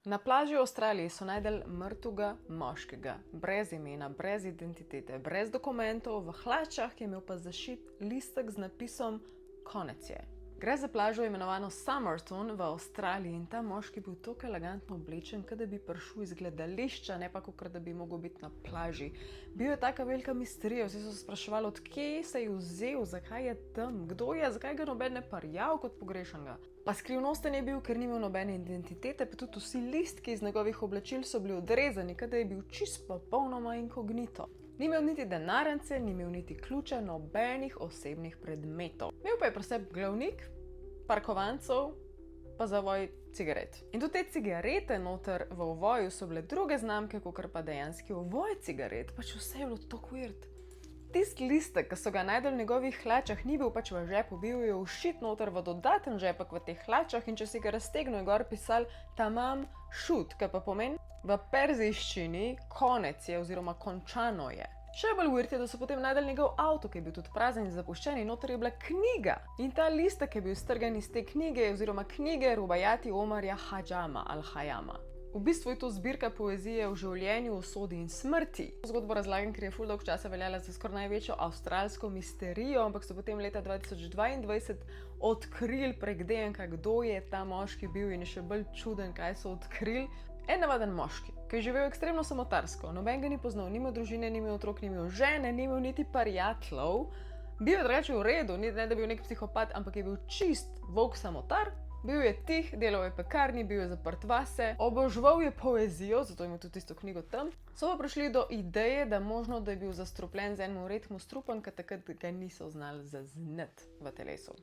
Na plaži v Avstraliji so našli mrtvega moškega, brez imena, brez identitete, brez dokumentov, v hlačah, ki je imel pa zašit listek z napisom "Konec je". Gre za plažo imenovano Somerton v Avstraliji in ta moški bil tako elegantno oblečen, kot da bi prišel iz gledališča, ne pa kot da bi mogel biti na plaži. Bil je taka velika misterija, vsi so se spraševali, od kje se je vzel, zakaj je tam, kdo je, zakaj ga noben ne parjal kot pogrešanega. Pa skrivnosten je bil, ker ni imel nobene identitete, pa tudi vsi listki iz njegovih oblačil so bili odrezani, kot da je bil čist popolnoma inkognito. Ni imel niti denarnice, ni imel niti ključa, nobenih osebnih predmetov. Imel pa je pri sebi glavnik, par kovancev, pa zavoj cigaret. In tudi te cigarete noter v ovoju so bile druge znamke, kakor pa dejanski ovoj cigaret, pač vse je bilo tako weird. Tisti listek, ki so ga našli v njegovih hlačah, ni bil pač v žepu, bil je všit noter v dodaten žepek v teh hlačah in če si ga raztegnil, je gor pisal tamam šut, kar pa pomeni v perzijščini konec je oziroma končano je. Še bolj weird je, da so potem našli njegov avto, ki je bil tudi prazen in zapuščen in noter je bila knjiga. In ta listek je bil strgan iz te knjige oziroma knjige Rubaiyati Omarja Hajama al-Hayama. V bistvu je to zbirka poezije o življenju, usodi in smrti. Zgodbo razlagam, ker je ful dolgo časa veljala za skoraj največjo avstralsko misterijo, ampak so potem leta 2022 odkrili prek DNK, kdo je ta moški bil in je še bolj čuden, kaj so odkrili. En navaden moški, ki je živel ekstremno samotarsko, noben ga ni poznal, ni imel družine, ni imel otrok, ni imel žene, ni imel niti prijateljev. Bil je drugače v redu, ne da bi bil nek psihopat, ampak je bil čist volk samotar. Bil je tih, delal je pekarni, bil je zaprt vase, oboževal je poezijo, zato ima tudi tisto knjigo tam. So pa prišli do ideje, da možno, da je bil zastrupljen z enim redkim strupom, ker takrat ga niso znali zaznati v telesu.